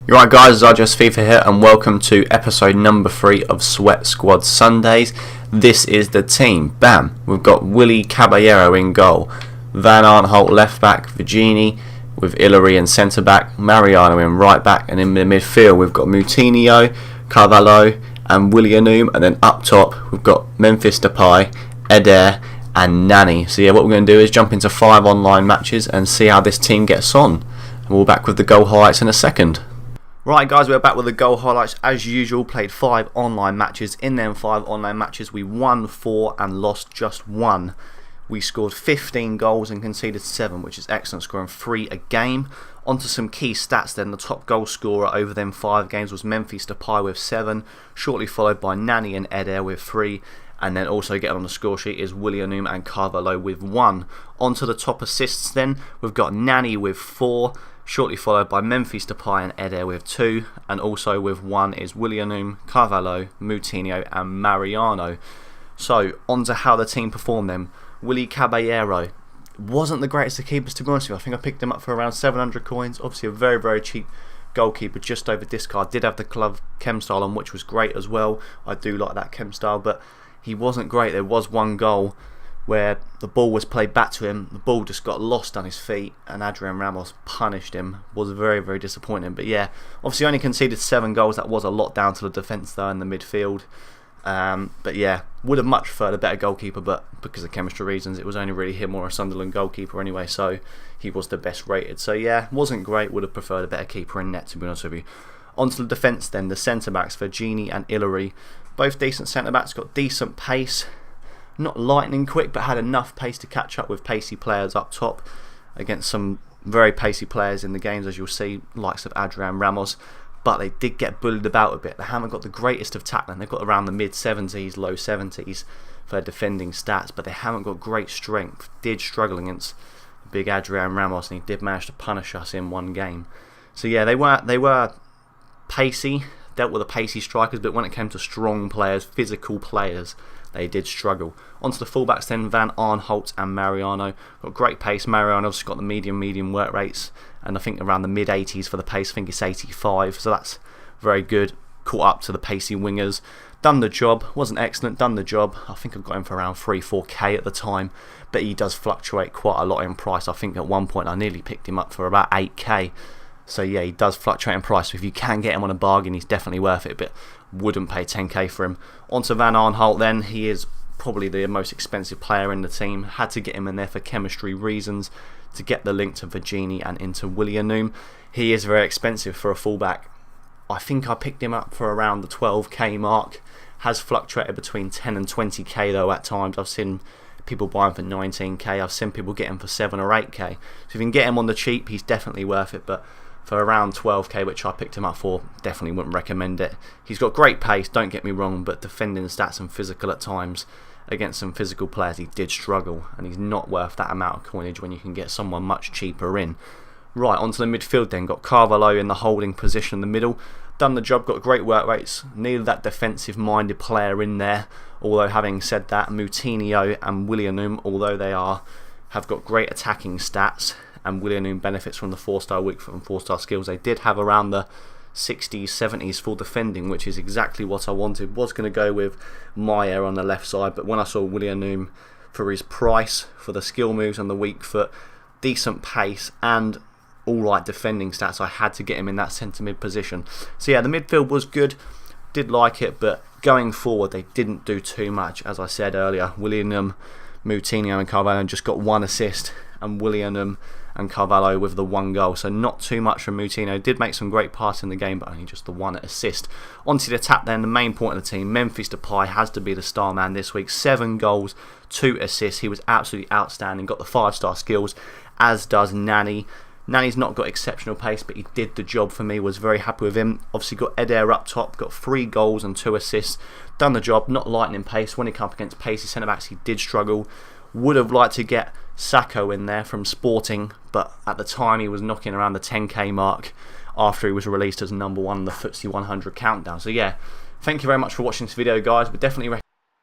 You're right guys, it's just Fifa here and welcome to episode number 3 of Sweat Squad Sundays. This is the team. Bam! We've got Willy Caballero in goal, Van Aanholt left back, Virginie with Ilary in centre back, Mariano in right back, and in the midfield we've got Moutinho, Carvalho and Willianum, and then up top we've got Memphis Depay, Eder and Nani. So yeah, what we're going to do is jump into 5 online matches and see how this team gets on. And we'll be back with the goal highlights in a second. Right guys, we're back with the goal highlights as usual. Played 5 online matches. In them 5 online matches we won 4 and lost just 1. We scored 15 goals and conceded 7, which is excellent, scoring 3 a game. Onto some key stats then. The top goal scorer over them 5 games was Memphis Depay with 7, shortly followed by Nani and Eder with 3. And then also getting on the score sheet is Willianum and Carvalho with 1. Onto the top assists then, we've got Nani with 4, shortly followed by Memphis Depay and Eder with 2, and also with 1 is Willianum, Carvalho, Moutinho and Mariano. So onto how the team performed then. Willy Caballero wasn't the greatest of keepers, to be honest with you. I think I picked him up for around 700 coins. Obviously a very cheap goalkeeper, just over discard. Did have the club chem style on, which was great as well. I do like that chem style, but he wasn't great. There was one goal where the ball was played back to him, the ball just got lost on his feet and Adrian Ramos punished him. Was very disappointing. But yeah, obviously only conceded 7 goals. That was a lot down to the defence though in the midfield. But yeah, would have much preferred a better goalkeeper, but because of chemistry reasons it was only really him or a Sunderland goalkeeper anyway, so he was the best rated. So yeah, wasn't great, would have preferred a better keeper in net, to be honest with you. Onto the defence then, the centre backs, Virginie and Ilary. Both decent centre backs, got decent pace. Not lightning quick, but had enough pace to catch up with pacey players up top against some very pacey players in the games, as you'll see, likes of Adrian Ramos. But they did get bullied about a bit. They haven't got the greatest of tackling. They've got around the mid-70s, low 70s for their defending stats, but they haven't got great strength. Did struggle against big Adrian Ramos, and he did manage to punish us in one game. So yeah, they were pacey, dealt with the pacey strikers, but when it came to strong players, physical players, they did struggle. Onto the fullbacks then, Van Aanholt and Mariano. Got great pace. Mariano's got the medium work rates, and I think around the mid-80s for the pace. I think it's 85, so that's very good. Caught up to the pacey wingers. Done the job. Wasn't excellent, done the job. I think I got him for around 3-4k at the time, but he does fluctuate quite a lot in price. I think at one point I nearly picked him up for about 8k. So yeah, he does fluctuate in price. So if you can get him on a bargain, he's definitely worth it, but wouldn't pay 10k for him. Onto Van Aanholt then. He is probably the most expensive player in the team. Had to get him in there for chemistry reasons to get the link to Virginie and into Willianum. He is very expensive for a fullback. I think I picked him up for around the 12k mark. Has fluctuated between 10 and 20k though at times. I've seen people buy him for 19k. I've seen people get him for 7 or 8k. So if you can get him on the cheap, he's definitely worth it, but for around 12k, which I picked him up for, definitely wouldn't recommend it. He's got great pace, don't get me wrong, but defending stats and physical at times against some physical players, he did struggle, and he's not worth that amount of coinage when you can get someone much cheaper in. Right, onto the midfield then. Got Carvalho in the holding position in the middle. Done the job, got great work rates. Needed that defensive-minded player in there. Although having said that, Moutinho and Willianum, although they have got great attacking stats, and Willianum benefits from the 4-star weak foot and 4-star skills, they did have around the 60s, 70s for defending, which is exactly what I wanted. Was going to go with Meyer on the left side, but when I saw Willianum for his price, for the skill moves and the weak foot, decent pace and alright defending stats, I had to get him in that centre mid position. So yeah, the midfield was good, did like it, but going forward they didn't do too much. As I said earlier, Willianum, Moutinho and Carvalho just got 1 assist, and Willianum and Carvalho with the 1 goal, so not too much from Moutinho. Did make some great passes in the game, but only just the 1 assist. Onto the attack then, the main point of the team, Memphis Depay has to be the star man this week. 7 goals, 2 assists. He was absolutely outstanding, got the 5-star skills, as does Nani. Nani's not got exceptional pace, but he did the job for me. Was very happy with him. Obviously got Eder up top, got 3 goals and 2 assists. Done the job, not lightning pace. When he came up against pacey centre-backs, he did struggle. Would have liked to get Sacco in there from Sporting, but at the time he was knocking around the 10k mark after he was released as #1 in the FTSE 100 countdown. So yeah, thank you very much for watching this video guys. But definitely